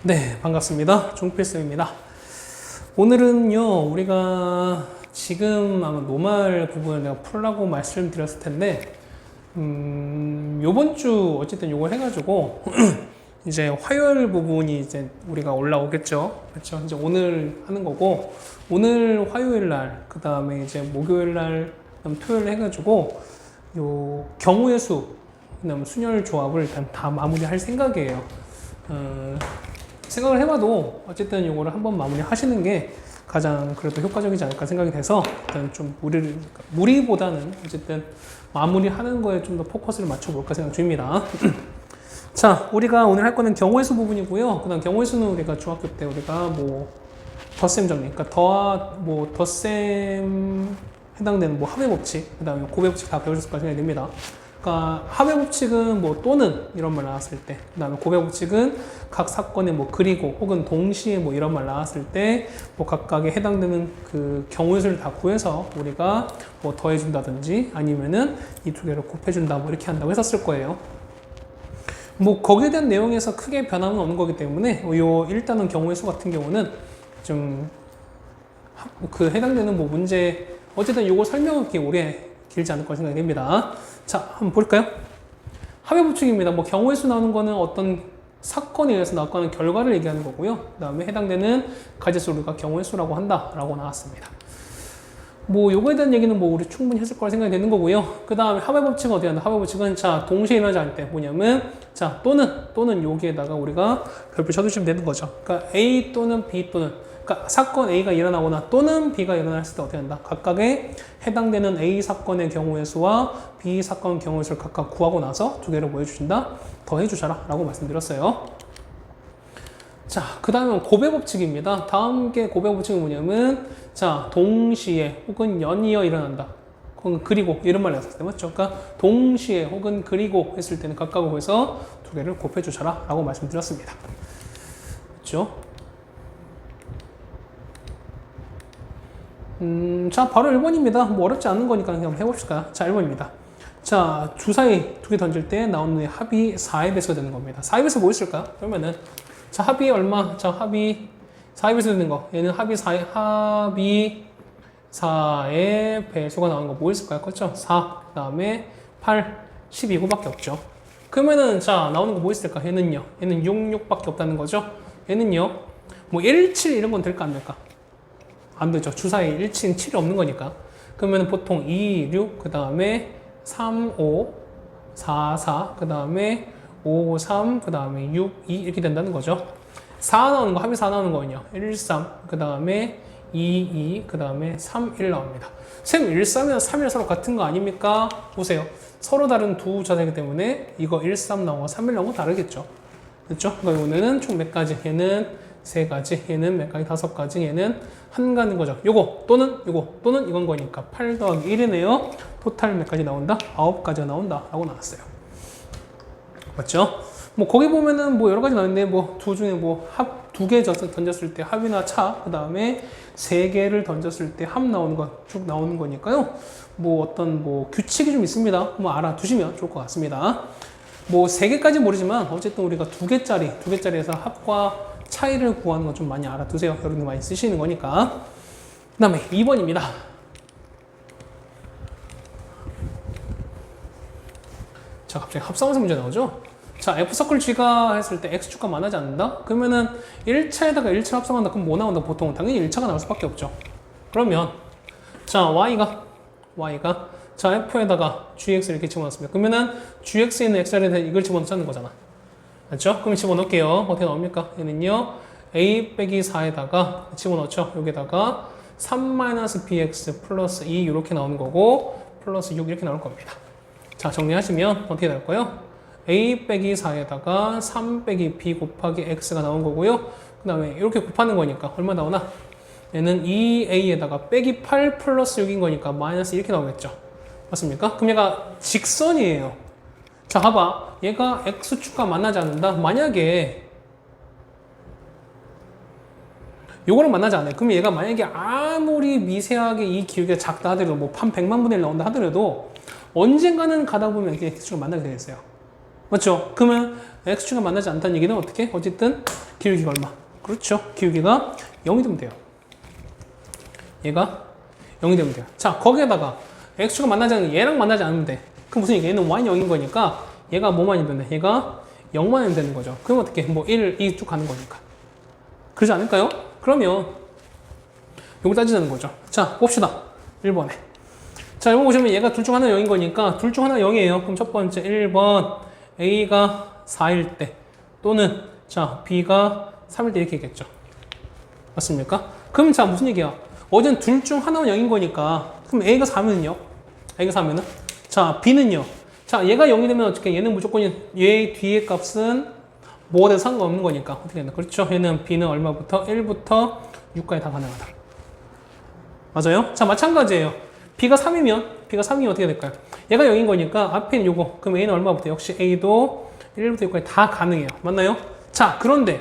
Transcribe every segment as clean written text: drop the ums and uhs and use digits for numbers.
네, 반갑습니다. 종필쌤입니다. 오늘은요, 우리가 지금 아마 노말 부분을 내가 풀라고 말씀드렸을 텐데, 요번 주 어쨌든 요걸 해가지고, 이제 화요일 부분이 이제 우리가 올라오겠죠. 그렇죠? 이제 오늘 하는 거고, 오늘 화요일 날, 그 다음에 이제 목요일 날, 그다음 토요일 해가지고, 요 경우의 수, 그다음 순열 조합을 일단 다 마무리할 생각이에요. 생각을 해봐도 어쨌든 요거를 한번 마무리 하시는 게 가장 그래도 효과적이지 않을까 생각이 돼서 일단 좀 무리보다는 어쨌든 마무리하는 거에 좀 더 포커스를 맞춰볼까 생각 중입니다. 자, 우리가 오늘 할 거는 경우의 수 부분이고요. 그 다음 경우의 수는 우리가 중학교 때 우리가 뭐 덧셈 정리, 그러니까 덧셈 해당되는 뭐 합의 법칙, 그 다음에 곱의 법칙 다 배우셨을 거라 생각이 됩니다. 그러니까 합의 법칙은 뭐 또는 이런 말 나왔을 때, 그 다음에 곱의 법칙은 각 사건에 뭐 그리고 혹은 동시에 뭐 이런 말 나왔을 때 뭐 각각에 해당되는 그 경우의 수를 다 구해서 우리가 뭐 더해준다든지 아니면은 이 두 개를 곱해준다 뭐 이렇게 한다고 했었을 거예요. 뭐 거기에 대한 내용에서 크게 변함은 없는 거기 때문에 요 일단은 경우의 수 같은 경우는 좀 그 해당되는 뭐 문제 어쨌든 요거 설명하기 오래 길지 않을 거라 생각이 됩니다. 자, 한번 볼까요? 합의 법칙입니다. 뭐 경우의 수 나오는 거는 어떤 사건에 의해서 나오는 결과를 얘기하는 거고요. 그 다음에 해당되는 가지수를 우리가 경우의 수라고 한다라고 나왔습니다. 뭐 요거에 대한 얘기는 뭐 우리 충분히 했을 거라 생각이 되는 거고요. 그 다음에 합의 법칙은 어디 한다? 합의 법칙은 자 동시에 일어나지 않을 때 뭐냐면 자 또는 여기에다가 우리가 별표 쳐주시면 되는 거죠. 그러니까 A 또는 B 또는 그러니까 사건 A가 일어나거나 또는 B가 일어났을 때 어떻게 한다? 각각의 해당되는 A 사건의 경우의 수와 B 사건 경우의 수를 각각 구하고 나서 두 개를 뭐 해주신다? 더해주셔라 라고 말씀드렸어요. 자, 그 다음은 곱의 법칙입니다. 다음 게 곱의 법칙은 뭐냐면 자, 동시에 혹은 연이어 일어난다. 혹은 그리고 이런 말 나왔을 때 맞죠? 그러니까 동시에 혹은 그리고 했을 때는 각각 구해서 두 개를 곱해주셔라 라고 말씀드렸습니다. 그렇죠? 자, 바로 1번입니다. 뭐 어렵지 않은 거니까 그냥 한번 해봅시다. 자, 1번입니다. 자, 주사위 두 개 던질 때 나오는 합이 4의 배수가 되는 겁니다. 4의 배수 뭐 있을까? 그러면은 자, 합이 얼마? 자, 합이 4의 배수 되는 거. 얘는 합이 4의 배수가 나오는 거 뭐 있을까요? 그렇죠? 4, 그 다음에 8, 12고밖에 없죠. 그러면은 자, 나오는 거 뭐 있을까? 얘는 6, 6밖에 없다는 거죠. 얘는요, 뭐 1, 7 이런 건 될까 안 될까? 안 되죠. 주사위 1, 7, 7이 없는 거니까. 그러면 보통 2, 6, 그 다음에 3, 5, 4, 4, 그 다음에 5, 3, 그 다음에 6, 2 이렇게 된다는 거죠. 4 나오는 거, 합이 4 나오는 거는요. 1, 3, 그 다음에 2, 2, 그 다음에 3, 1 나옵니다. 쌤, 1, 3이랑 3, 1 서로 같은 거 아닙니까? 보세요. 서로 다른 두 자세이기 때문에 이거 1, 3 나오고 3, 1 나오고 다르겠죠. 그렇죠? 그러니까 오늘은 총 몇 가지? 얘는 3가지, 얘는 몇 가지? 5가지, 얘는 한 가는 거죠. 요거 또는 이건 거니까 8 더하기 1이네요. 토탈 몇 가지 나온다? 9가지가 나온다 라고 나왔어요. 맞죠? 뭐 거기 보면은 뭐 여러 가지 나왔는데 뭐 두 중에 뭐 합 두 개 던졌을 때 합이나 차, 그 다음에 3개를 던졌을 때 합 나오는 거 쭉 나오는 거니까요. 뭐 어떤 뭐 규칙이 좀 있습니다. 뭐 알아두시면 좋을 것 같습니다. 뭐 3개까지 모르지만 어쨌든 우리가 2개짜리에서 합과 차이를 구하는 거 좀 많이 알아두세요. 여러분들 많이 쓰시는 거니까. 그 다음에 2번입니다. 자, 갑자기 합성함수 문제 나오죠? 자, F서클 G가 했을 때 X축과 만나지 않는다? 그러면은 1차에다가 1차 합성한다. 그럼 뭐 나온다? 보통 당연히 1차가 나올 수밖에 없죠. 그러면 자, Y가 자, F에다가 GX를 이렇게 집어넣습니다. 그러면은 GX에 있는 X자리에다 이걸 집어넣자는 거잖아. 맞죠? 그럼 집어넣을게요. 어떻게 나옵니까? 얘는요, A 빼기 4에다가 집어넣죠. 여기다가 3-bx 플러스 2 이렇게 나오는 거고, 플러스 6 이렇게 나올 겁니다. 자, 정리하시면 어떻게 될까요? A 빼기 4에다가 3 빼기 b 곱하기 x가 나온 거고요. 그 다음에 이렇게 곱하는 거니까 얼마 나오나? 얘는 2a에다가 빼기 8 플러스 6인 거니까 마이너스 이렇게 나오겠죠. 맞습니까? 그럼 얘가 직선이에요. 자, 봐봐. 얘가 x축과 만나지 않는다? 만약에 요거랑 만나지 않아요. 그럼 얘가 만약에 아무리 미세하게 이 기울기가 작다 하더라도 뭐 한 100만 분의 1 나온다 하더라도 언젠가는 가다 보면 이렇게 x축과 만나게 되겠어요. 맞죠? 그러면 x축과 만나지 않다는 얘기는 어떻게? 어쨌든 기울기가 얼마? 그렇죠. 기울기가 0이 되면 돼요. 얘가 0이 되면 돼요. 자, 거기에다가 x축과 만나지 않는 얘랑 만나지 않으면 돼. 그럼 무슨 얘기? 얘는 y 0인 거니까 얘가 뭐만이 되면 돼? 얘가 0만이 되는 거죠. 그럼 어떻게? 뭐 1, 2 쭉 가는 거니까. 그러지 않을까요? 그러면 이걸 따지자는 거죠. 자, 봅시다. 1번에. 자, 이거 보시면 얘가 둘 중 하나 0인 거니까 둘 중 하나 0이에요. 그럼 첫 번째 1번 A가 4일 때 또는 자, B가 3일 때 이렇게 있겠죠. 맞습니까? 그럼 자, 무슨 얘기야? 어제는 둘 중 하나는 0인 거니까 그럼 A가 4면은요? A가 4면은? 자, B는요? 자, 얘가 0이 되면 어떻게? 얘는 무조건 얘 뒤에 값은 뭐가 돼도 상관없는 거니까 어떻게 된다? 그렇죠? 얘는 B는 얼마부터? 1부터 6까지 다 가능하다. 맞아요? 자, 마찬가지예요. B가 3이면 어떻게 될까요? 얘가 0인 거니까 앞에 있는 요거. 그럼 A는 얼마부터? 역시 A도 1부터 6까지 다 가능해요. 맞나요? 자, 그런데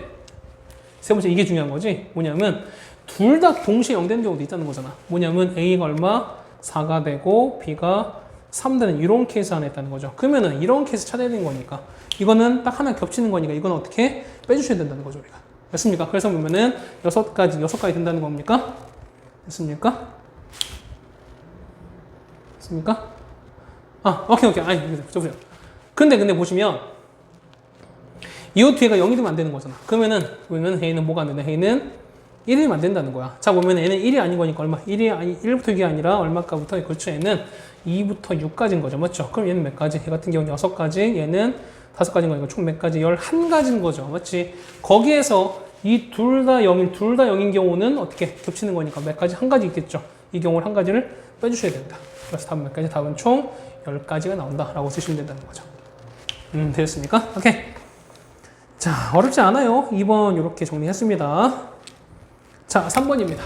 세 번째 이게 중요한 거지. 뭐냐면 둘 다 동시에 0 되는 경우도 있다는 거잖아. 뭐냐면 A가 얼마? 4가 되고 B가 3 되는 이런 케이스 하나 있다는 거죠. 그러면은 이런 케이스 찾아야 되는 거니까 이거는 딱 하나 겹치는 거니까 이건 어떻게 빼주셔야 된다는 거죠, 우리가. 됐습니까? 그래서 보면은 6가지 된다는 겁니까? 됐습니까? 됐습니까? 아, 오케이. 아니, 보세요. 근데 보시면 이 뒤에가 0이 되면 안 되는 거잖아. 그러면은 A는 뭐가 안 된다? A는 1이면 안 된다는 거야. 자, 보면 얘는 1이 아닌 거니까 얼마? 1부터 6이 아니라 얼마까부터? 그렇죠. 얘는 2부터 6까지인 거죠. 맞죠? 그럼 얘는 몇 가지? 얘 같은 경우는 6가지, 얘는 5가지인 거니까 총 몇 가지? 11가지인 거죠. 맞지? 거기에서 이 둘 다 0인 경우는 어떻게 겹치는 거니까 몇 가지? 한 가지 있겠죠. 이 경우를 한 가지를 빼주셔야 된다. 그래서 답은 몇 가지? 답은 총 10가지가 나온다라고 쓰시면 된다는 거죠. 되셨습니까? 오케이. 자, 어렵지 않아요. 2번 이렇게 정리했습니다. 자, 3번입니다.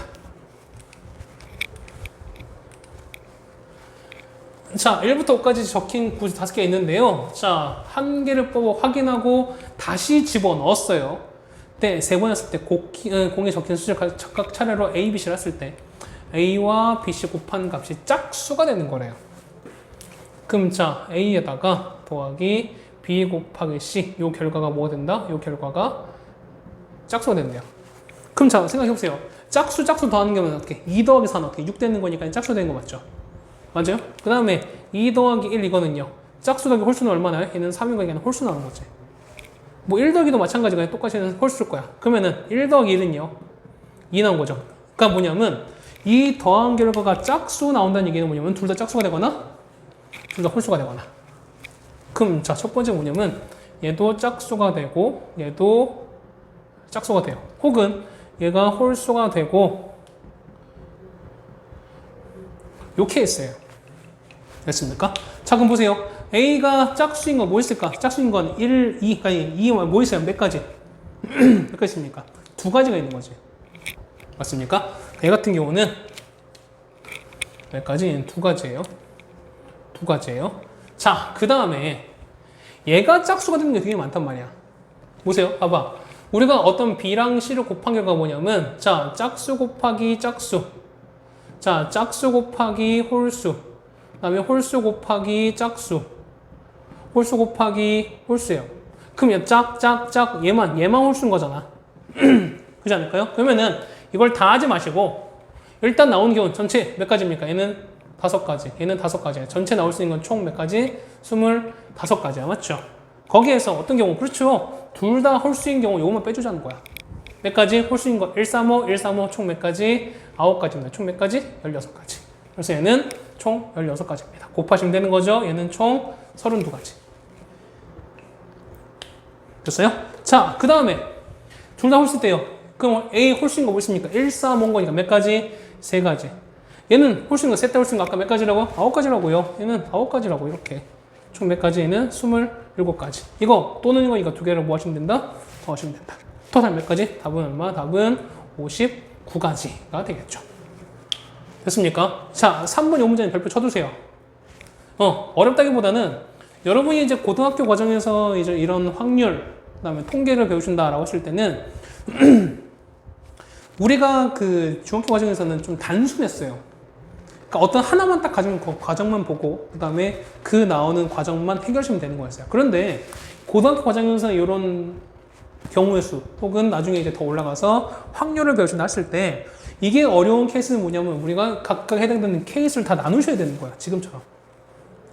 자, 1부터 5까지 적힌 구지 5개 있는데요. 자, 한 개를 뽑아 확인하고 다시 집어넣었어요. 네, 세 번 했을 때 공에 적힌 수를 각각 차례로 A, B, C를 했을 때 A와 B, C 곱한 값이 짝수가 되는 거래요. 그럼 자, A에다가 더하기 B 곱하기 C 요 결과가 뭐가 된다? 요 결과가 짝수가 된대요. 그럼 자, 생각해보세요. 짝수 더하는 경우는 어떻게? 2 더하기 4는 어떻게? 6 되는 거니까 짝수 되는 거 맞죠? 맞아요? 그 다음에 2 더하기 1 이거는요. 짝수 더하기 홀수는 얼마나요? 얘는 3인 거니까 홀수 나오는 거지. 뭐 1 더하기도 마찬가지가 똑같이 홀수일 거야. 그러면은 1 더하기 1은요. 2 나온 거죠. 그러니까 뭐냐면 이 더한 결과가 짝수 나온다는 얘기는 뭐냐면 둘 다 짝수가 되거나 둘 다 홀수가 되거나. 그럼 자, 첫 번째 뭐냐면 얘도 짝수가 되고 얘도 짝수가 돼요. 혹은 얘가 홀수가 되고 요 케이스예요. 됐습니까? 자, 그럼 보세요. A가 짝수인 건 뭐 있을까? 짝수인 건 1, 2, 아니 2, 뭐 있어요? 몇 가지? 몇 가지 있습니까? 2가지가 있는 거지. 맞습니까? 얘 같은 경우는 몇 가지? 얘는 2가지예요. 2가지예요. 자, 그 다음에 얘가 짝수가 되는 게 되게 많단 말이야. 보세요. 봐봐. 우리가 어떤 B랑 C를 곱한 결과가 뭐냐면 자, 짝수 곱하기 짝수. 자, 짝수 곱하기 홀수. 그 다음에 홀수 곱하기 짝수. 홀수 곱하기 홀수예요. 그럼 얘 얘만 홀수인 거잖아. 그렇지 않을까요? 그러면은 이걸 다 하지 마시고 일단 나오는 경우는 전체 몇 가지입니까? 얘는 5가지. 얘는 5가지예요. 전체 나올 수 있는 건 총 몇 가지? 25가지야. 맞죠? 거기에서 어떤 경우? 그렇죠. 둘 다 홀수인 경우 요것만 빼주자는 거야. 몇 가지? 홀수인 거 135 총 몇 가지? 9가지입니다. 총 몇 가지? 16가지. 그래서 얘는 총 16가지입니다. 곱하시면 되는 거죠. 얘는 총 32가지. 됐어요? 자, 그 다음에 둘 다 홀수 때요. 그럼 A 홀수인 거 뭐 있습니까? 135인 거니까 몇 가지? 3가지. 얘는 홀수인 거, 셋 다 홀수인 거 아까 몇 가지라고? 9가지라고요. 얘는 9가지라고 이렇게. 총 몇 가지? 얘는 27가지. 이거 또는 거니까 두 개를 뭐 하시면 된다? 더하시면 된다. 토탈 몇 가지? 답은 얼마? 답은 59가지가 되겠죠. 됐습니까? 자, 3번 이 문제는 별표 쳐두세요. 어렵다기보다는 여러분이 이제 고등학교 과정에서 이제 이런 확률, 그 다음에 통계를 배우신다라고 했을 때는 우리가 그 중학교 과정에서는 좀 단순했어요. 그러니까 어떤 하나만 딱 가지면 그 과정만 보고 그 다음에 그 나오는 과정만 해결하시면 되는 거였어요. 그런데 고등학교 과정에서 이런 경우의 수 혹은 나중에 이제 더 올라가서 확률을 배우신다 했을 때 이게 어려운 케이스는 뭐냐면 우리가 각각 해당되는 케이스를 다 나누셔야 되는 거야. 지금처럼.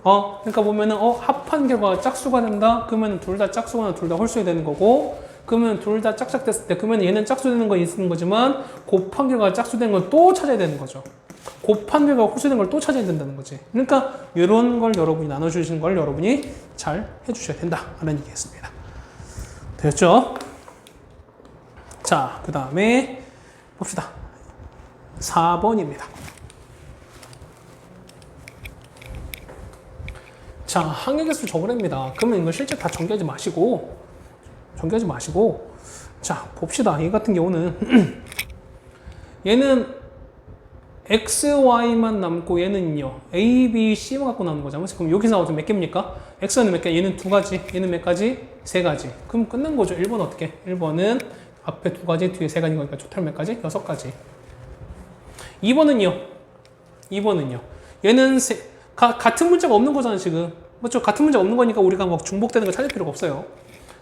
그러니까 보면은 합한 결과가 짝수가 된다. 그러면 둘 다 짝수거나 둘 다 홀수가 되는 거고, 그러면 둘 다 짝짝 됐을 때 그러면 얘는 짝수 되는 거 있는 거지만 곱한 결과가 짝수 되는 걸 또 찾아야 되는 거죠. 곱한 결과가 홀수 되는 걸 또 찾아야 된다는 거지. 그러니까 이런 걸 여러분이 나눠주시는 걸 여러분이 잘 해주셔야 된다 라는 얘기였습니다. 됐죠? 자, 그 다음에 봅시다. 4번입니다. 자, 항해계수 적으랍니다. 그러면 이거 실제 다 전개하지 마시고, 자, 봅시다. 얘 같은 경우는, 얘는 XY만 남고 얘는요, A, B, C만 갖고 나오는 거잖아요. 그럼 여기서 나오면 몇 개입니까? X는 몇 개? 얘는 두 가지, 얘는 몇 가지? 세 가지. 그럼 끝난 거죠. 1번 어떻게? 1번은 앞에 두 가지, 뒤에 세 가지인 거니까 토탈 몇 가지? 6가지. 2번은요, 얘는 같은 문자가 없는 거잖아, 지금. 맞죠? 같은 문자 없는 거니까 우리가 막 중복되는 거 찾을 필요가 없어요.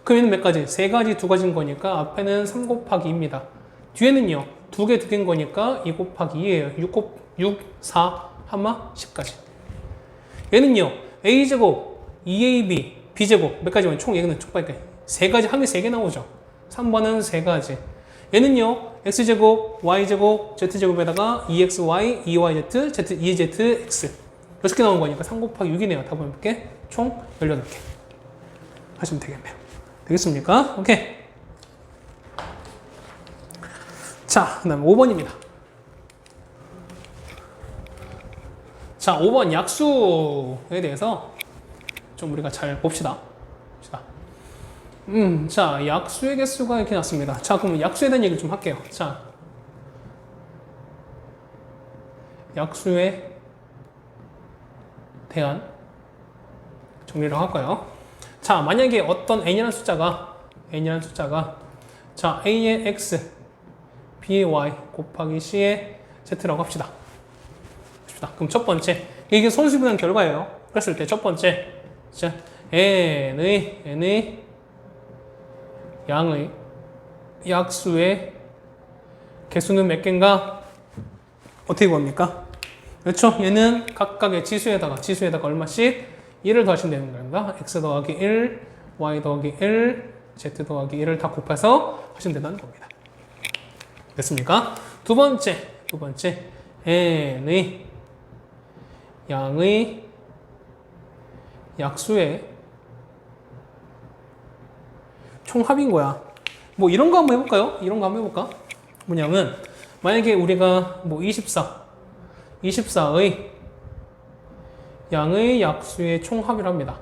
그럼 얘는 몇 가지? 세 가지, 두 가지인 거니까 앞에는 3 곱하기 2입니다. 뒤에는요, 두 개인 거니까 2 곱하기 2예요. 6, 4, 하마 10까지. 얘는요, A제곱, 2AB, B제곱, 몇 가지면 총 얘는 총 빠니까 세 가지, 한 개 세 개 나오죠. 3번은 세 가지. 얘는요, X제곱, Y제곱, Z제곱에다가 2XY, 2YZ, Z, 2ZX. 6개 나온 거니까 3 곱하기 6이네요. 답은 몇 개? 총 18개. 하시면 되겠네요. 되겠습니까? 오케이. 자, 그 다음에 5번입니다. 자, 5번 약수에 대해서 좀 우리가 잘 봅시다. 자, 약수의 개수가 이렇게 났습니다. 자, 그럼 약수에 대한 얘기를 좀 할게요. 자, 약수에 대한 정리를 할까요? 자, 만약에 어떤 n이라는 숫자가 자, a의 x, b의 y 곱하기 c의 z라고 합시다. 그럼 첫 번째, 이게 선수분한 결과예요. 그랬을 때 첫 번째, 자, n의 양의 약수의 개수는 몇 개인가? 어떻게 구합니까? 그렇죠? 얘는 각각의 지수에다가 얼마씩 1을 더하시면 되는 겁니다. x 더하기 1, y 더하기 1, z 더하기 1을 다 곱해서 하시면 된다는 겁니다. 됐습니까? 두 번째 n의 양의 약수의 총합인 거야. 뭐 이런 거 한번 해볼까요? 뭐냐면 만약에 우리가 뭐 24의 양의 약수의 총합이라 합니다.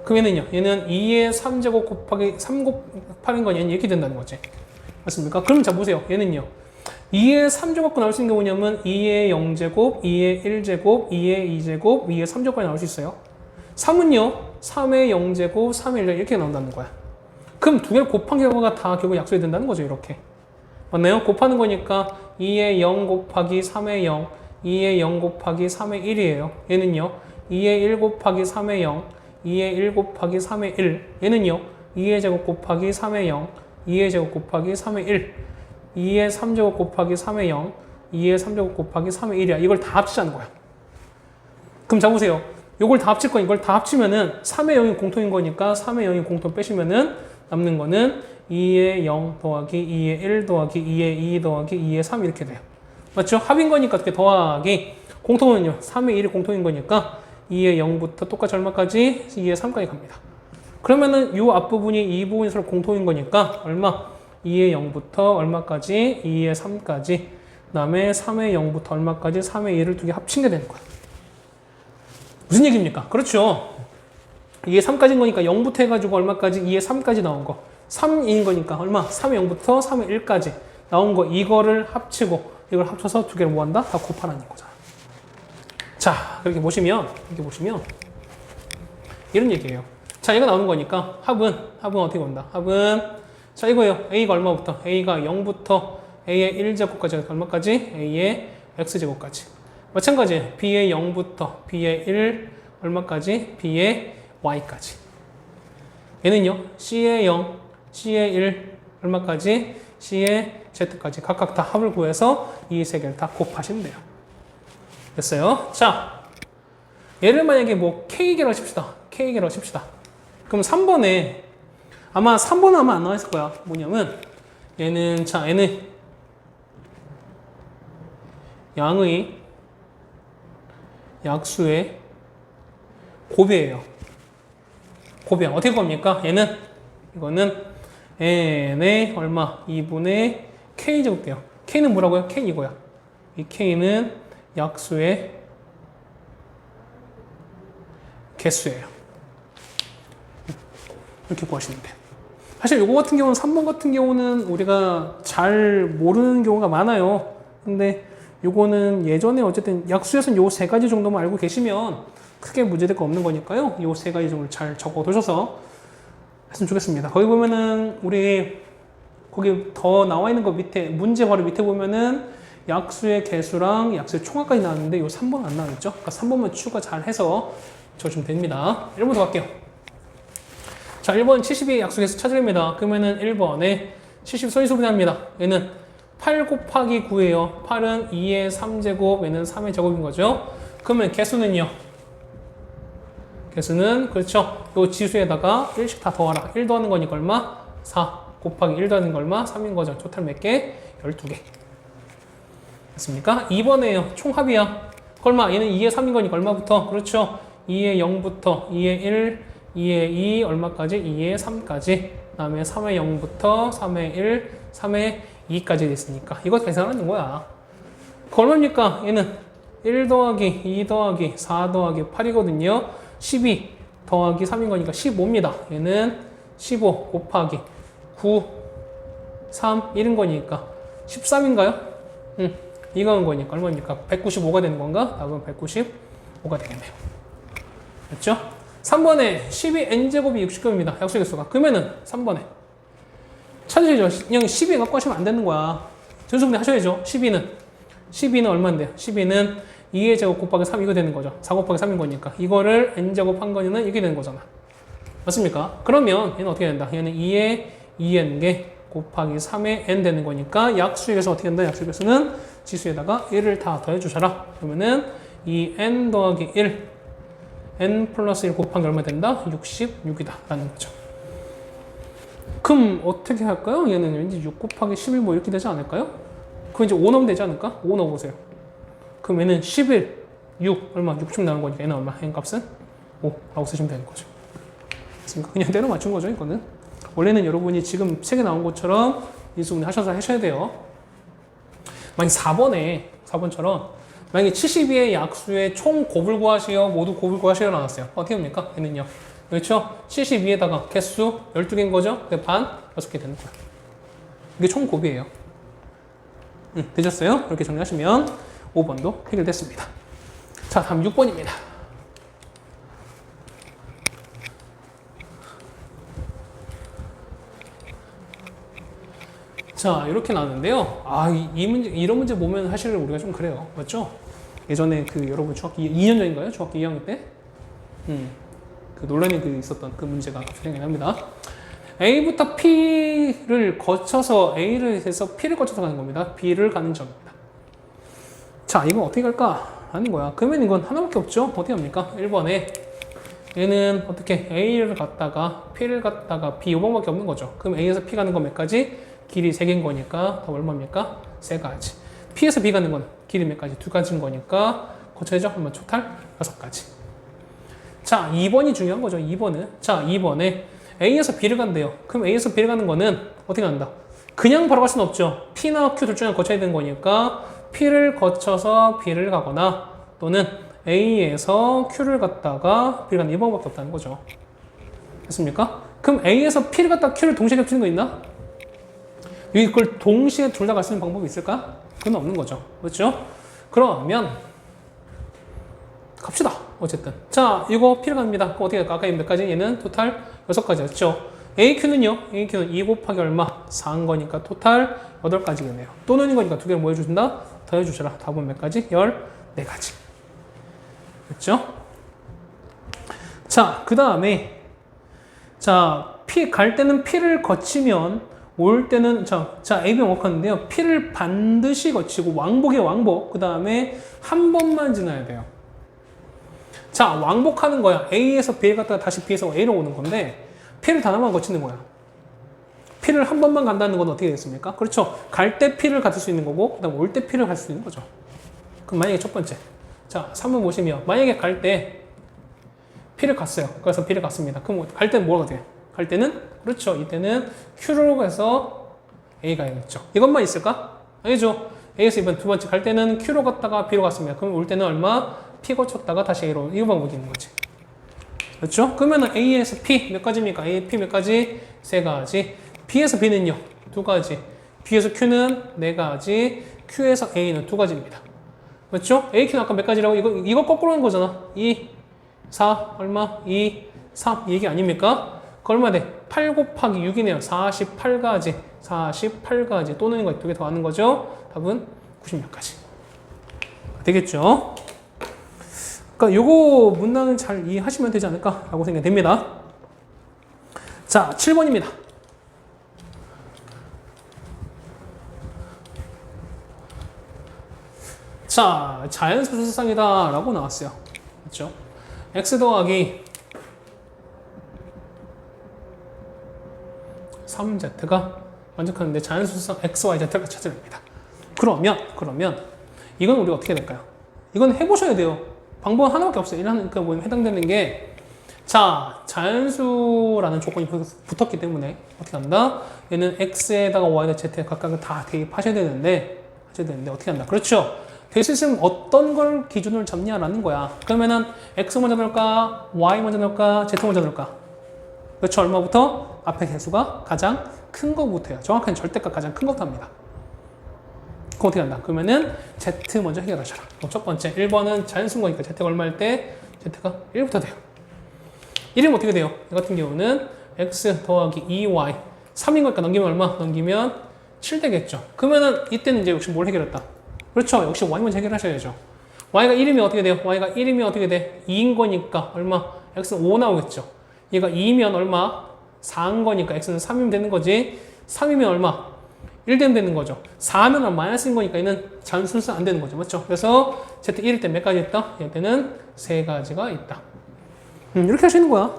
그러면은요, 얘는 2의 3제곱 곱하기 3 곱하는 건 얘는 이렇게 된다는 거지. 맞습니까? 그럼 자 보세요. 얘는요, 2의 3제곱 갖고 나올 수 있는 게 뭐냐면 2의 0제곱, 2의 1제곱, 2의 2제곱, 2의 3제곱까지 나올 수 있어요. 3은요, 3의 0제곱, 3의 1제곱 이렇게 나온다는 거야. 그럼 두 개를 곱한 결과가 다 결국 약수에 된다는 거죠, 이렇게. 맞나요? 곱하는 거니까 2의 0 곱하기 3의 0, 2의 0 곱하기 3의 1이에요. 얘는요, 2의 1 곱하기 3의 0, 2의 1 곱하기 3의 1. 얘는요, 2의 제곱 곱하기 3의 0, 2의 제곱 곱하기 3의 1, 2의 3제곱 곱하기 3의 0, 2의 3제곱 곱하기 3의 1이야. 이걸 다 합치자는 거야. 그럼 자 보세요. 이걸 다 합칠 거니까 이걸 다 합치면은 3의 0이 공통인 거니까 3의 0이 공통 빼시면은 남는 거는 2의 0 더하기 2의 1 더하기 2의 2 더하기 2의 3 이렇게 돼요. 맞죠? 합인 거니까 어떻게 더하기 공통은요. 3의 1이 공통인 거니까 2의 0부터 똑같이 얼마까지? 2의 3까지 갑니다. 그러면은 이 앞부분이 이 부분이 서로 공통인 거니까 얼마? 2의 0부터 얼마까지? 2의 3까지. 그 다음에 3의 0부터 얼마까지? 3의 1을 두 개 합친 게 되는 거야. 무슨 얘기입니까? 그렇죠. 2의 3까지인 거니까 0부터 해가지고 얼마까지? 2의 3까지 나온 거. 3인 거니까 얼마? 3의 0부터 3의 1까지 나온 거. 이거를 합치고 이걸 합쳐서 두 개를 뭐 한다? 다 곱하라는 거잖아. 자, 이렇게 보시면 이런 얘기예요. 자, 이거 나오는 거니까 합은 어떻게 본다? 합은 자 이거예요. A가 얼마부터? A가 0부터 A의 1제곱까지 얼마까지? A의 x제곱까지. 마찬가지 b의 0부터 b의 1 얼마까지? b의 y까지. 얘는요 c의 0, c의 1 얼마까지? c의 z까지 각각 다 합을 구해서 이 세 개를 다 곱하시면 돼요. 됐어요? 자, 얘를 만약에 뭐 k개로 칩시다. k개로 칩시다. 그럼 3번에 아마 3번은 아마 안 나와 있을 거야. 뭐냐면 얘는 자 얘는 양의 약수의 곱이에요. 곱이야. 어떻게 겁니까? 얘는 이거는 n의 얼마? 2분의 k제곱 돼요. k는 뭐라고요? k 이거야. 이 k는 약수의 개수예요. 이렇게 구하시면 돼요. 사실 이거 같은 경우는 3번 같은 경우는 우리가 잘 모르는 경우가 많아요. 근데 요거는 예전에 어쨌든 약수에서는 요 세 가지 정도만 알고 계시면 크게 문제될 거 없는 거니까요. 요 세 가지 정도를 잘 적어 두셔서 했으면 좋겠습니다. 거기 보면은 우리 거기 더 나와 있는 거 밑에 문제 바로 밑에 보면은 약수의 개수랑 약수의 총합까지 나왔는데 요 3번 안 나와있죠? 그러니까 3번만 추가 잘 해서 적으시면 됩니다. 1번 더 갈게요. 자, 1번 72의 약수개수 찾으렵니다. 그러면은 1번에 70 소인수분해합니다. 얘는 8 곱하기 9예요. 8은 2의 3제곱, 얘는 3의 제곱인 거죠. 그러면 개수는요? 개수는 그렇죠. 요 지수에다가 1씩 다 더하라. 1 더하는 거니까 얼마? 4 곱하기 1 더하는 거 얼마? 3인 거죠. 토탈 몇 개? 12개. 됐습니까? 2번에요. 총합이야. 얼마? 얘는 2의 3인 거니까 얼마부터? 그렇죠. 2의 0부터 2의 1, 2의 2 얼마까지? 2의 3까지. 그 다음에 3의 0부터 3의 1, 3의 2까지 됐으니까 이거 계산하는 거야. 그 얼마입니까? 얘는 1 더하기 2 더하기 4 더하기 8이거든요. 12 더하기 3인 거니까 15입니다. 얘는 15 곱하기 9, 3, 1인 거니까 13인가요? 이거인 거니까 얼마입니까? 195가 되는 건가? 답은 195가 되겠네요. 됐죠? 3번에 12n제곱이 60급입니다. 약수개수가. 그러면은 3번에 찾으시죠. 그냥 12 갖고 하시면 안 되는 거야. 전수분해 하셔야죠. 12는 얼마인데요? 12는 2의 제곱 곱하기 3 이거 되는 거죠. 4 곱하기 3인 거니까. 이거를 n제곱 한 거는 이게 되는 거잖아. 맞습니까? 그러면 얘는 어떻게 된다? 얘는 2의 2n개 곱하기 3의 n 되는 거니까 약수에서 어떻게 된다? 약수에서는 지수에다가 1을 다 더해 주셔라. 그러면은 2n 더하기 1 n 플러스 1 곱한 게 얼마 된다? 66이다 라는 거죠. 그럼 어떻게 할까요? 얘는 왠지 6 곱하기 11 뭐 이렇게 되지 않을까요? 그럼 이제 5 넣으면 되지 않을까? 5 넣어보세요. 그럼 얘는 11, 6 얼마? 6축 나온 거니까 얘는 얼마? n 값은 5라고 쓰시면 되는 거죠. 그냥 때려 맞춘 거죠 이거는. 원래는 여러분이 지금 책에 나온 것처럼 인수분해 하셔서 하셔야 돼요. 만약 4번처럼 만약에 72의 약수의 총 곱을 구하시어 모두 곱을 구하시어 나왔어요. 어떻게 합니까? 얘는요. 그렇죠? 72에다가 개수 12개인 거죠? 반 6개 되는 거예요. 이게 총 곱이에요. 되셨어요? 이렇게 정리하시면 5번도 해결됐습니다. 자, 다음 6번입니다. 자, 이렇게 나왔는데요. 아, 이런 문제 보면 사실 우리가 좀 그래요. 맞죠? 예전에 그 여러분 중학교 2년 전인가요? 중학교 2학년 때? 그 논란이 있었던 그 문제가 생각이 납니다. A부터 P를 거쳐서 A를 해서 P를 거쳐서 가는 겁니다. B를 가는 점입니다. 자, 이건 어떻게 갈까? 하는 거야. 그러면 이건 하나밖에 없죠? 어떻게 합니까? 1번에 얘는 어떻게 A를 갔다가 P를 갔다가 B 5번밖에 없는 거죠. 그럼 A에서 P 가는 건 몇 가지? 길이 3개인 거니까 더 얼마입니까? 3가지. P에서 B 가는 건 길이 몇 가지? 2가지인 거니까 거쳐야죠? 그러면 토탈 6가지. 자, 2번이 중요한 거죠. 2번은. 자, 2번에 A에서 B를 간대요. 그럼 A에서 B를 가는 거는 어떻게 간다? 그냥 바로 갈 수는 없죠. P나 Q 둘 중에 거쳐야 되는 거니까 P를 거쳐서 B를 가거나 또는 A에서 Q를 갔다가 B를 가는 2번밖에 없다는 거죠. 됐습니까? 그럼 A에서 P를 갔다가 Q를 동시에 겹치는 거 있나? 이걸 동시에 둘 다 갈 수 있는 방법이 있을까? 그건 없는 거죠. 그렇죠? 그러면 갑시다. 어쨌든. 자, 이거 P를 갑니다. 어떻게 할까? 아까 몇 가지? 얘는 토탈 6가지였죠. AQ는요? AQ는 2 곱하기 얼마? 4인 거니까 토탈 8가지겠네요. 또는인 거니까 두 개를 뭐 해주신다? 더해주셔라. 답은 몇 가지? 14가지. 됐죠? 자, 그 다음에 자, 갈 때는 P를 거치면 올 때는 자 AB 워크인데요. P를 반드시 거치고 왕복의 왕복. 그 다음에 한 번만 지나야 돼요. 자, 왕복하는 거야. A에서 B에 갔다가 다시 B에서 A로 오는 건데 P를 단 한 번 거치는 거야. P를 한 번만 간다는 건 어떻게 되겠습니까? 그렇죠. 갈 때 P를 가질 수 있는 거고, 그 다음 올 때 P를 갈 수 있는 거죠. 그럼 만약에 첫 번째. 자, 3번 보시면, 만약에 갈 때 P를 갔어요. 그래서 B를 갔습니다. 그럼 갈 때는 뭐가 돼요? 갈 때는, 그렇죠. 이때는 Q로 가서 A 가야겠죠. 이것만 있을까? 아니죠. A에서 이번 두 번째 갈 때는 Q로 갔다가 B로 갔습니다. 그럼 올 때는 얼마? P 거쳤다가 다시 A로. 이 방법이 있는 거지. 그렇죠? 그러면은 A에서 P 몇 가지입니까? A, P 몇 가지? 세 가지. B에서 B는요? 두 가지. B에서 Q는 네 가지. Q에서 A는 두 가지입니다. 그렇죠? A, Q는 아까 몇 가지라고? 이거 거꾸로 한 거잖아. 2, 4, 얼마? 2, 3. 이 얘기 아닙니까? 그 얼마 돼? 8 곱하기 6이네요. 48가지. 48가지. 또는 이거 두 개 더 하는 거죠? 답은 90몇 가지. 되겠죠? 그러니까 요거 문항은 잘 이해하시면 되지 않을까라고 생각이 됩니다. 자, 7번입니다. 자, 자연수 수상이다 라고 나왔어요. 그렇죠? x 더하기 3z가 만족하는데 자연수 수상 x, y, z가 찾아냅니다. 그러면 이건 우리가 어떻게 될까요? 이건 해보셔야 돼요. 방법은 하나밖에 없어요. 그러니까 뭐 해당되는 게 자, 자연수라는 조건이 붙었기 때문에 어떻게 한다? 얘는 x에다가 y에다 z에 각각을 다 대입하셔야 되는데 어떻게 한다? 그렇죠? 될 수 있으면 어떤 걸 기준으로 잡냐라는 거야. 그러면은 x 먼저 넣을까? y 먼저 넣을까? z 먼저 넣을까? 그렇죠? 얼마부터? 앞에 개수가 가장 큰 거부터요. 정확한 절대값 가장 큰 것부터 합니다. 그럼 어떻게 한다? 그러면은 z 먼저 해결하셔라. 그럼 첫 번째 1번은 자연수인 거니까 z가 얼마일 때? z가 1부터 돼요. 1이면 어떻게 돼요? 이 같은 경우는 x 더하기 2y 3인 거니까 넘기면 얼마? 넘기면 7 되겠죠. 그러면은 이때는 이제 역시 뭘 해결했다? 그렇죠. 역시 y 먼저 해결하셔야죠. y가 1이면 어떻게 돼요? y가 1이면 어떻게 돼? 2인 거니까 얼마? x는 5 나오겠죠. 얘가 2이면 얼마? 4인 거니까 x는 3이면 되는 거지. 3이면 얼마? 1 되면 되는 거죠. 4면 마이너스인 거니까 얘는 자연수는 안 되는 거죠. 맞죠? 그래서 z 1일 때 몇 가지 있다? 얘는 세 가지가 있다. 이렇게 하시는 거야.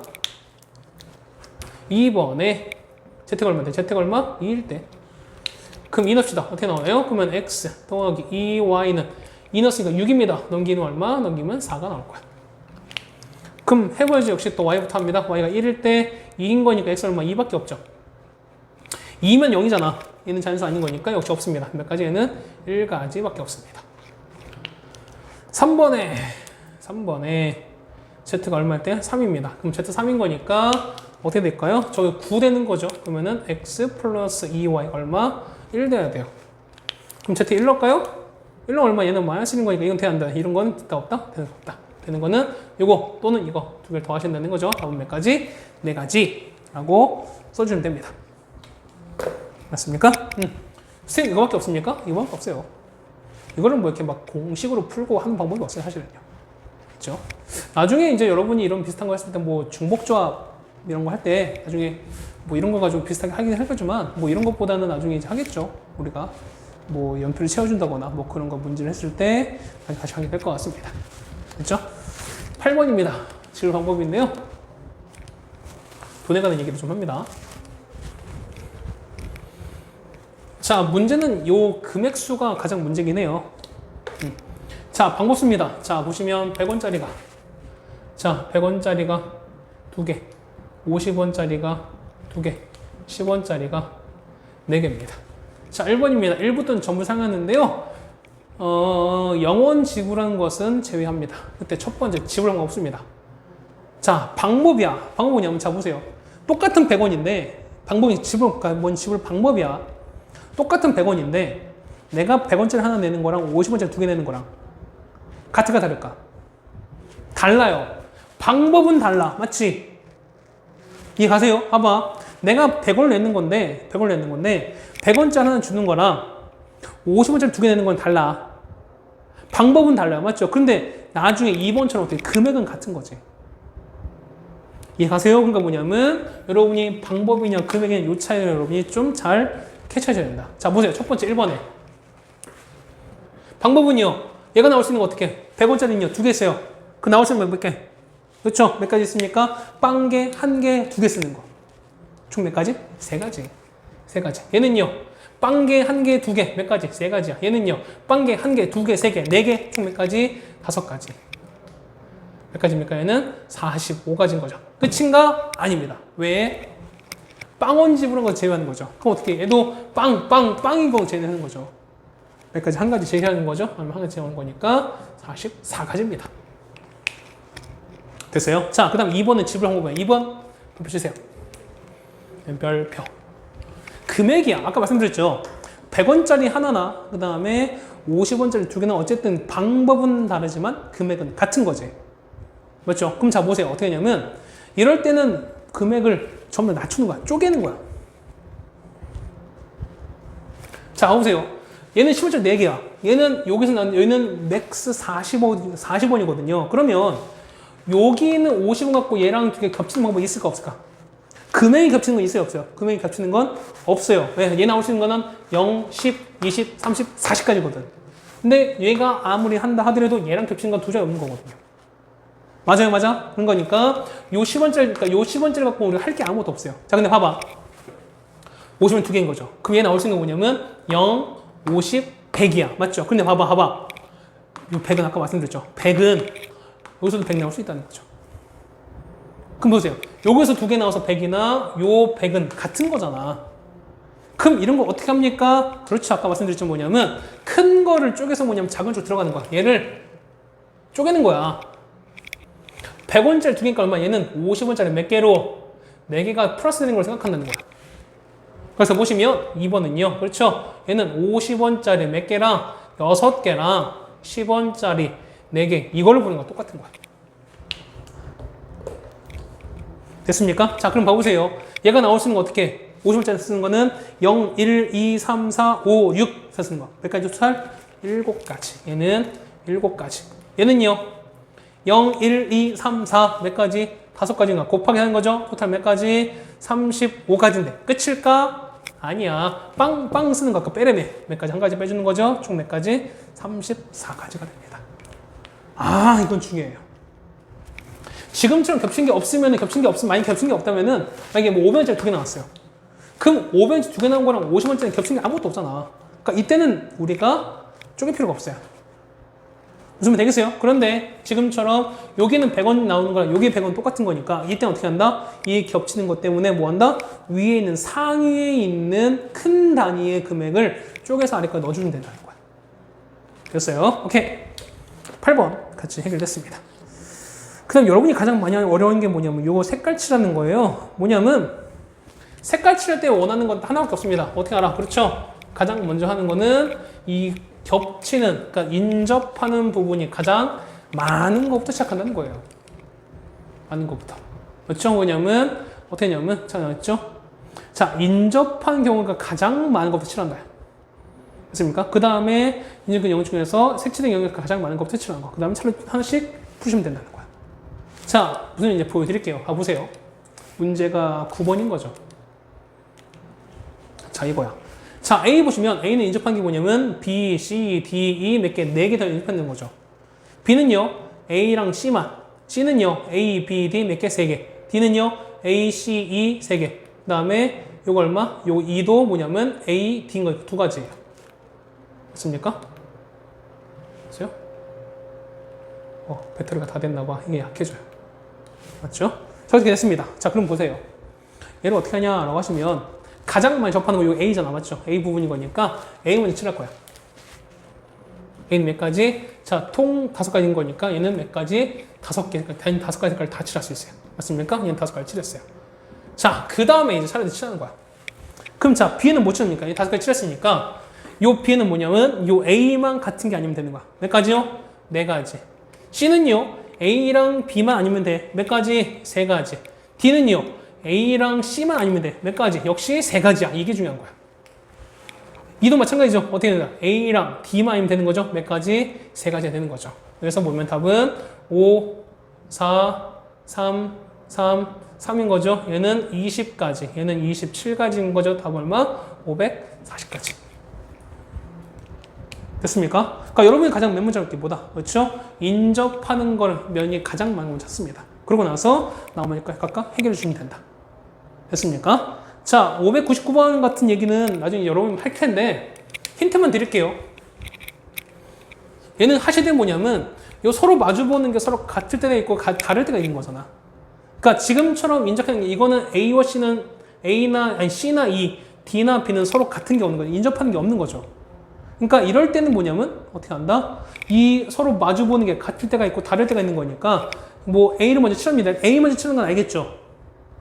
2번에 z가 얼마인데? z가 얼마? 2일 때. 그럼 2 넣읍시다. 어떻게 나와요? 그러면 x 더하기 2y는 2 넣었으니까 6입니다. 넘기면 얼마? 넘기면 4가 나올 거야. 그럼 해봐야지. 역시 또 y부터 합니다. y가 1일 때 2인 거니까 x 얼마? 2밖에 없죠. 2면 0이잖아. 얘는 자연수 아닌 거니까 역시 없습니다. 몇 가지? 얘는 1가지밖에 없습니다. 3번에 z가 얼마일 때? 3입니다. 그럼 z 3인 거니까 어떻게 될까요? 저기 9 되는 거죠. 그러면은 x 플러스 2y 얼마? 1 돼야 돼요. 그럼 z 1 넣을까요? 1 넣으면 얼마? 얘는 마이너스인 거니까 이건 돼야 한다. 이런 건 있다 없다? 되는 거 없다. 되는 거는 요거 또는 이거 두 개를 더 하신다는 거죠. 답은 몇 가지? 4가지라고 써주면 됩니다. 맞습니까? 선생님 이거밖에 없습니까? 이거밖에 없어요. 이거를 뭐 이렇게 막 공식으로 풀고 하는 방법이 없어요, 사실은요. 그렇죠? 나중에 이제 여러분이 이런 비슷한 거 했을 때 뭐 중복조합 이런 거 할 때 나중에 뭐 이런 거 가지고 비슷하게 하긴 할 거지만 뭐 이런 것보다는 나중에 이제 하겠죠. 우리가 뭐 연표를 채워준다거나 뭐 그런 거 문제를 했을 때 같이 하게 될 것 같습니다. 그렇죠? 8번입니다. 지울 방법인데요. 돈에 관한 얘기를 좀 합니다. 자, 문제는 요 금액수가 가장 문제긴 해요. 자, 방법 씁니다. 자, 보시면 100원짜리가 자, 100원짜리가 2개, 50원짜리가 2개, 10원짜리가 4개입니다. 자, 1번입니다. 1부터는 전부 상하는데요. 0원 지불한 것은 제외합니다. 그때 첫 번째 지불한 거 없습니다. 자, 방법이야. 방법은 뭐냐면 자, 보세요. 똑같은 100원인데 방법이 지불 방법이야. 똑같은 100원인데 내가 100원짜리 하나 내는 거랑 50원짜리 2개 내는 거랑 같을까 다를까? 달라요. 방법은 달라. 맞지? 이해 가세요? 봐봐. 내가 100원을 내는 건데 100원짜리 하나 주는 거랑 50원짜리 2개 내는 건 달라. 방법은 달라요. 맞죠? 근데 나중에 2번처럼 어떻게 금액은 같은 거지. 이해가세요? 그러니까 뭐냐면 여러분이 방법이냐 금액이냐 이 차이를 여러분이 좀 잘 캐치하셔야 된다. 자, 보세요. 첫 번째 1번에. 방법은요. 얘가 나올 수 있는 거 어떻게? 100원짜리는요. 2개 있어요. 그 나올 수 있는 거 몇 개? 그렇죠? 몇 가지 있습니까? 빵개, 1개, 2개 쓰는 거. 총 몇 가지? 3가지. 3가지. 얘는요. 빵개, 1개, 2개. 몇 가지? 3가지야. 얘는요. 빵개, 1개, 2개, 3개, 4개. 총 몇 가지? 5가지. 몇 가지입니까? 얘는 45가지인 거죠. 끝인가? 아닙니다. 왜? 빵원집으로 거 제외하는 거죠. 그럼 어떻게? 얘도 빵인 거 제외하는 거죠. 몇 가지? 한 가지 제외하는 거죠? 아니면 한 가지 제외하는 거니까 44가지입니다. 됐어요? 자, 그 다음 2번은 지불 항목이에요. 2번 별표 주세요. 별표. 금액이야. 아까 말씀드렸죠. 100원짜리 하나나 그 다음에 50원짜리 2개나 어쨌든 방법은 다르지만 금액은 같은 거지. 맞죠? 그럼 자 보세요. 어떻게 하냐면 이럴 때는 금액을 전부 다 낮추는 거야. 쪼개는 거야. 자 보세요. 얘는 10원짜리 4개야. 얘는 여기서 나는 얘는 맥스 40원이거든요. 그러면 여기는 50원 갖고 얘랑 2개 겹치는 방법이 있을까 없을까? 금액이 겹치는 건 있어요 없어요? 금액이 겹치는 건 없어요. 왜? 얘 나올 수 있는 거는 0, 10, 20, 30, 40까지거든. 근데 얘가 아무리 한다 하더라도 얘랑 겹치는 건 도저히 없는 거거든요. 맞아요, 맞아? 그런 거니까 요 10원짜리, 그러니까 요 10원짜리 갖고 우리가 할 게 아무것도 없어요. 자, 근데 봐봐. 50원 2개인 거죠. 그럼 얘 나올 수 있는 건 뭐냐면 0, 50, 100이야. 맞죠? 근데 봐봐. 요 100은 아까 말씀드렸죠. 100은 여기서도 100 나올 수 있다는 거죠. 그럼 보세요. 여기서 2개 나와서 100이나 요 100은 같은 거잖아. 그럼 이런 거 어떻게 합니까? 그렇죠. 아까 말씀드렸죠. 뭐냐면 큰 거를 쪼개서 뭐냐면 작은 쪽 들어가는 거야. 얘를 쪼개는 거야. 100원짜리 2개니까 얼마? 얘는 50원짜리 몇 개로 4개가 플러스 되는 걸 생각한다는 거야. 그래서 보시면 2번은요. 그렇죠? 얘는 50원짜리 몇 개랑 6개랑 10원짜리 4개 이걸로 보는 거랑 똑같은 거야. 됐습니까? 자, 그럼 봐보세요. 얘가 나올 수 있는 거 어떻게? 50원짜리 쓰는 거는 0, 1, 2, 3, 4, 5, 6 쓰는 거. 몇 가지 토탈? 7가지. 얘는 7가지. 얘는요. 0, 1, 2, 3, 4 몇 가지? 5가지인가? 곱하기 하는 거죠? 토탈 몇 가지? 35가지인데 끝일까? 아니야. 빵 쓰는 거 아까 빼래매. 몇 가지? 한 가지 빼주는 거죠? 총 몇 가지? 34가지가 됩니다. 아, 이건 중요해요. 지금처럼 겹친 게 없으면 많이 겹친 게 없다면은 만약에 뭐 500원짜리 2개 나왔어요. 그럼 500원짜리 2개 나온 거랑 50원짜리 겹친 게 아무것도 없잖아. 그러니까 이때는 우리가 쪼갤 필요가 없어요. 웃으면 되겠어요? 그런데 지금처럼 여기는 100원 나오는 거랑 여기 100원 똑같은 거니까 이때는 어떻게 한다? 이 겹치는 것 때문에 뭐 한다? 위에 있는 상위에 있는 큰 단위의 금액을 쪼개서 아래까지 넣어주면 된다는 거야. 됐어요? 오케이. 8번 같이 해결됐습니다. 그 다음 여러분이 가장 많이 어려운 게 뭐냐면 요거 색깔칠하는 거예요. 뭐냐면 색깔칠할 때 원하는 건 하나밖에 없습니다. 어떻게 알아? 그렇죠? 가장 먼저 하는 거는 이 겹치는, 그러니까 인접하는 부분이 가장 많은 것부터 시작한다는 거예요. 많은 것부터. 그렇죠? 뭐냐면 어떻게 하냐면 자, 나왔죠? 자, 인접하는 경우가 가장 많은 것부터 칠한다. 됐습니까? 그 다음에 인접한 영역 중에서 색칠된 영역이 가장 많은 것부터 칠하는 거. 그 다음에 차를 하나씩 푸시면 된다는 거야. 자, 무슨 이제 보여드릴게요. 보세요. 문제가 9번인 거죠. 자, 이거야. 자, A 보시면 A는 인접한 게 뭐냐면 B, C, D, E 몇 개, 4개 더 인접하는 거죠. B는요, A랑 C만. C는요, A, B, D 몇 개, 3개. D는요, A, C, E 3개. 그 다음에 요거 얼마? 요 E도 뭐냐면 A, D인 거 2가지예요. 맞습니까? 맞죠? 배터리가 다 됐나 봐. 이게 약해져요. 맞죠? 자, 이렇게 됐습니다. 자, 그럼 보세요. 얘를 어떻게 하냐라고 하시면 가장 많이 접하는 거 이거 A잖아. 맞죠? A 부분인 거니까 A 먼저 칠할 거야. A는 몇 가지? 자, 통 5가지인 거니까 얘는 몇 가지? 5개. 그러니까 5가지 색깔 다 칠할 수 있어요. 맞습니까? 얘는 5가지 칠했어요. 자, 그 다음에 이제 차례대 칠하는 거야. 그럼 자, B는 못 칠합니까? 얘 5가지 칠했으니까 요 B는 뭐냐면 요 A만 같은 게 아니면 되는 거야. 몇 가지요? 4가지. C는요, A랑 B만 아니면 돼. 몇 가지? 3가지. D는요, A랑 C만 아니면 돼. 몇 가지? 역시 3가지야. 이게 중요한 거야. E도 마찬가지죠. 어떻게 되나? A랑 D만 아니면 되는 거죠. 몇 가지? 세 가지가 되는 거죠. 그래서 보면 답은 5, 4, 3, 3인 거죠. 얘는 20가지, 얘는 27가지인 거죠. 답 얼마? 540가지. 됐습니까? 그러니까 여러분이 가장 맨 먼저 할 게 뭐다? 그렇죠? 인접하는 걸 면이 가장 많은 걸 찾습니다. 그러고 나서 나오니까 각각 해결해 주시면 된다. 됐습니까? 자, 599번 같은 얘기는 나중에 여러분 할 텐데 힌트만 드릴게요. 얘는 하실 때 뭐냐면 요 서로 마주보는 게 서로 같을 때가 있고 다를 때가 있는 거잖아. 그러니까 지금처럼 인접하는 게 이거는 A와 C는 A나 아니 C나 E, D나 B는 서로 같은 게 없는 거죠. 인접하는 게 없는 거죠. 그러니까 이럴 때는 뭐냐면 어떻게 한다? 이 서로 마주보는 게 같을 때가 있고 다를 때가 있는 거니까 뭐 A를 먼저 치릅니다. A 먼저 치는 건 알겠죠?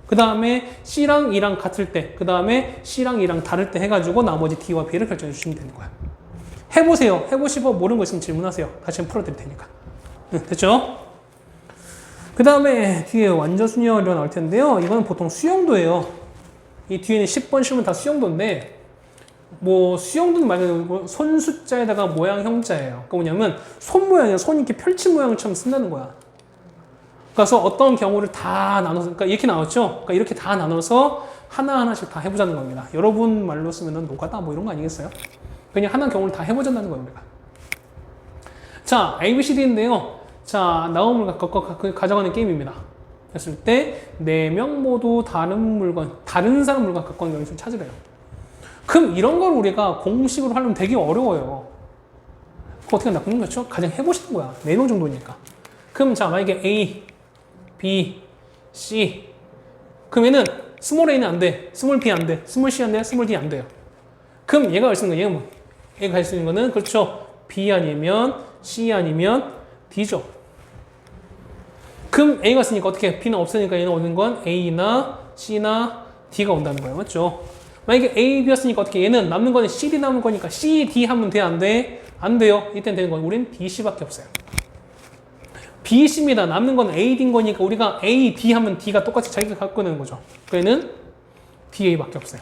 그 다음에 C랑 E랑 같을 때, 그 다음에 C랑 E랑 다를 때 해가지고 나머지 D와 B를 결정해 주시면 되는 거야. 해보세요. 해보시고 모르는 거 있으면 질문하세요. 다시 한번 풀어드릴 테니까. 됐죠? 그 다음에 뒤에 완전수열이 나올 텐데요. 이거는 보통 수영도예요. 이 뒤에는 10번 실문 다 수영도인데 뭐 수영도는 말 그대로 손 숫자에다가 모양 형자예요. 그러니까 뭐냐면 손 모양이야. 손 이렇게 펼친 모양처럼 쓴다는 거야. 그래서 어떤 경우를 다 나눠서, 그러니까 이렇게 나왔죠? 그러니까 이렇게 다 나눠서 하나하나씩 다 해보자는 겁니다. 여러분 말로 쓰면은 노가다 뭐 이런 거 아니겠어요? 그냥 하나 경우를 다 해보자는 거예요, 우리가. 자, ABCD인데요. 자, 나옴을 가져가는 게임입니다. 했을 때, 4명 모두 다른 물건, 다른 사람 물건 갖고 가는 경우를 좀 찾으래요. 그럼 이런 걸 우리가 공식으로 하려면 되게 어려워요. 어떻게 한다? 그렇죠? 가장 해보시는 거야. 4명 정도니까. 그럼 자, 만약에 A, B, C. 그럼 얘는 스몰 A는 안 돼. 스몰 B 안 돼. 스몰 C 안 돼. 스몰 D 안 돼요. 그럼 얘가 할 수 있는 거예요. 얘가 뭐? 얘가 할 수 있는 거는 그렇죠. B 아니면 C 아니면 D죠. 그럼 A가 쓰니까 어떻게? B는 없으니까 얘는 오는 건 A나 C나 D가 온다는 거예요. 맞죠? 만약에 A, B였으니까 어떻게? 얘는 남는 거는 C, D 남은 거니까 C, D 하면 돼? 안 돼? 안 돼요. 이때는 되는 거예요. 우리는 B, C밖에 없어요. B, C입니다. 남는 건 A, D인 거니까 우리가 A, D 하면 D가 똑같이 자기가 갖고 있는 거죠. 그래는 D, A밖에 없어요.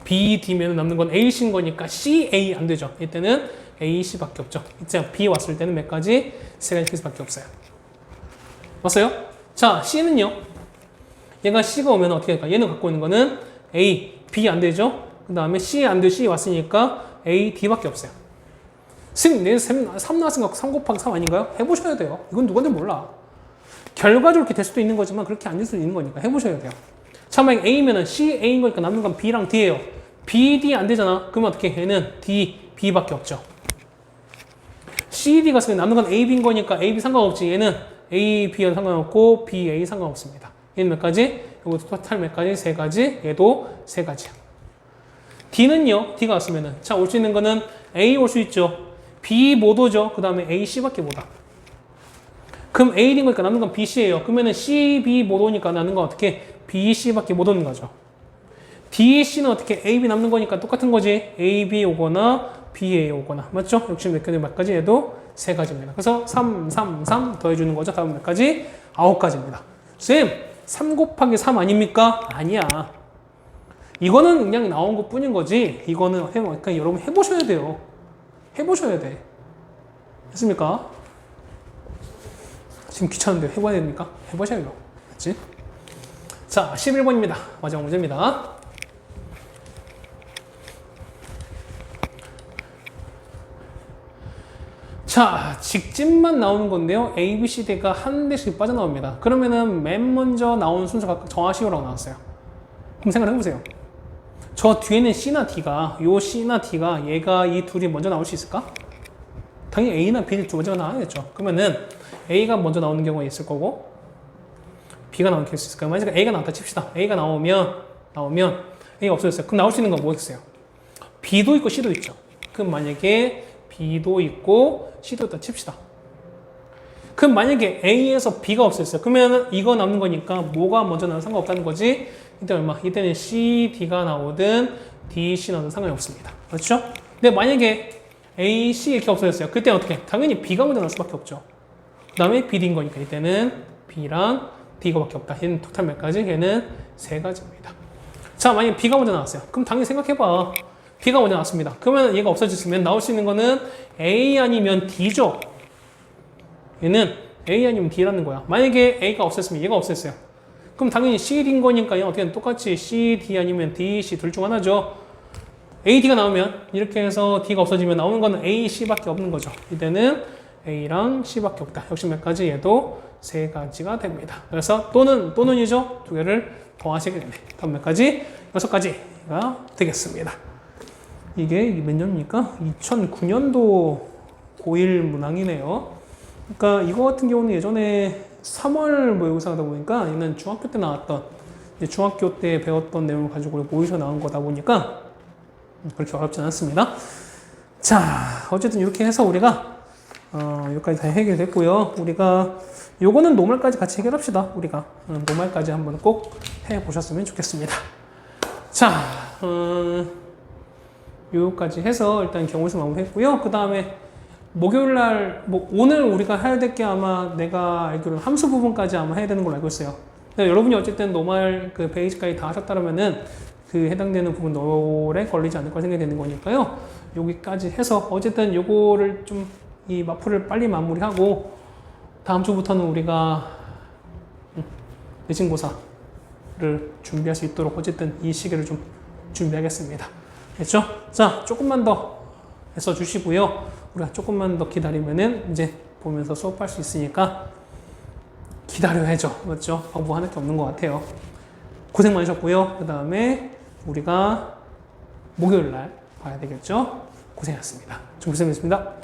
B, D면 남는 건 A, C인 거니까 C, A 안 되죠. 이때는 A, C밖에 없죠. 이제 B 왔을 때는 몇 가지? 3가지 케이스밖에 없어요. 왔어요? 자, C는요. 얘가 C가 오면 어떻게 할까? 얘는 갖고 있는 거는 A, B 안 되죠? 그 다음에 C 안 돼. C 왔으니까 A, D밖에 없어요. 네, 3 나왔으니까 3 곱하기 3 아닌가요? 해보셔야 돼요. 이건 누구한테 몰라. 결과적으로 이렇게 될 수도 있는 거지만 그렇게 안 될 수도 있는 거니까 해보셔야 돼요. 자, 만약 A면은 C, A인 거니까 남는 건 B랑 D예요. B, D 안 되잖아. 그러면 어떻게? 얘는 D, B밖에 없죠. C, D가 쓰면 남는 건 A, B인 거니까 A, B 상관없지. 얘는 A, B는 상관없고 B, A 상관없습니다. 얘는 몇 가지? 이것도 토탈 몇 가지? 3가지. 얘도 3가지야. D는요. D가 왔으면은 자, 올 수 있는 거는 A 올 수 있죠. B 못 오죠. 그 다음에 A, C밖에 못 와. 그럼 A인 거니까 남는 건 B, C예요. 그러면은 C, B 못 오니까 남는 건 어떻게? B, C밖에 못 오는 거죠. D, C는 어떻게? A, B 남는 거니까 똑같은 거지. A, B 오거나 B, A 오거나. 맞죠? 역시 몇 가지 몇 가지? 얘도 3가지입니다. 그래서 3, 3, 3 더해주는 거죠. 다음 몇 가지? 9가지입니다. 쌤, 3 곱하기 3 아닙니까? 아니야. 이거는 그냥 나온 것 뿐인 거지. 이거는 그러니까 여러분 해보셔야 돼요. 해보셔야 돼. 했습니까? 지금 귀찮은데 해봐야 됩니까? 해보셔야죠. 맞지? 자, 11번입니다. 마지막 문제입니다. 자, 직진만 나오는 건데요. A, B, C, D가 한 대씩 빠져나옵니다. 그러면은 맨 먼저 나오는 순서가 각각 정하시오라고 나왔어요. 그럼 생각을 해보세요. 저 뒤에는 C나 D가, 요 C나 D가 얘가 이 둘이 먼저 나올 수 있을까? 당연히 A나 B를 두 번째가 나와야겠죠. 그러면은 A가 먼저 나오는 경우가 있을 거고 B가 나오는 경우가 있을까요? 만약에 A가 나왔다 칩시다. A가 나오면 A가 없어졌어요. 그럼 나올 수 있는 건 뭐겠어요? B도 있고 C도 있죠. 그럼 만약에 B도 있고 C도 있다 칩시다. 그럼 만약에 A에서 B가 없어졌어요. 그러면 이거 남는 거니까 뭐가 먼저 나와도 상관없다는 거지. 이때 얼마? 이때는 C, D가 나오든 D, C 나오든 상관이 없습니다. 그렇죠? 근데 만약에 A, C 이렇게 없어졌어요. 그때는 어떻게? 당연히 B가 먼저 나올 수밖에 없죠. 그 다음에 B, D인 거니까 이때는 B랑 D가밖에 없다. 얘는 토탈 몇 가지? 얘는 3가지입니다. 자, 만약에 B가 먼저 나왔어요. 그럼 당연히 생각해봐. B가 먼저 나왔습니다. 그러면 얘가 없어졌으면 나올 수 있는 거는 A 아니면 D죠. 얘는 A 아니면 D라는 거야. 만약에 A가 없었으면 얘가 없었어요. 그럼 당연히 C, D인 거니까 어떻게 똑같이 C, D 아니면 D, C 둘 중 하나죠. A, D가 나오면 이렇게 해서 D가 없어지면 나오는 거는 A, C밖에 없는 거죠. 이때는 A랑 C밖에 없다. 역시 몇 가지? 얘도 세 가지가 됩니다. 그래서 또는이죠. 두 개를 더하시게 되네. 그럼 몇 가지? 6가지가 되겠습니다. 이게 몇 년입니까? 2009년도 고1 문항이네요. 그러니까 이거 같은 경우는 예전에 3월 모의고사 하다 보니까 얘는 중학교 때 나왔던 중학교 때 배웠던 내용을 가지고 모의고사 나온 거다 보니까 그렇게 어렵진 않습니다. 자, 어쨌든 이렇게 해서 우리가 여기까지 다 해결됐고요. 우리가 요거는 노말까지 같이 해결합시다. 우리가 노말까지 한번 꼭 해보셨으면 좋겠습니다. 자, 요까지 해서 일단 경우에서 마무리했고요. 그 다음에 목요일날 오늘 우리가 해야 될 게 아마 내가 알기로는 함수 부분까지 아마 해야 되는 걸로 알고 있어요. 여러분이 어쨌든 노말 그 베이직까지 다 하셨다면은 그 해당되는 부분 오래 걸리지 않을 거 생각이 되는 거니까요. 여기까지 해서 어쨌든 요거를 좀 이 마프를 빨리 마무리하고 다음 주부터는 우리가 내신고사를 준비할 수 있도록 어쨌든 이 시기를 좀 준비하겠습니다. 됐죠? 자, 조금만 더 해서 주시고요. 우리가 조금만 더 기다리면은 이제 보면서 수업할 수 있으니까 기다려야죠. 맞죠? 뭐 하는 게 없는 것 같아요. 고생 많으셨고요. 그 다음에 우리가 목요일 날 봐야 되겠죠? 고생하셨습니다. 좀 고생했습니다.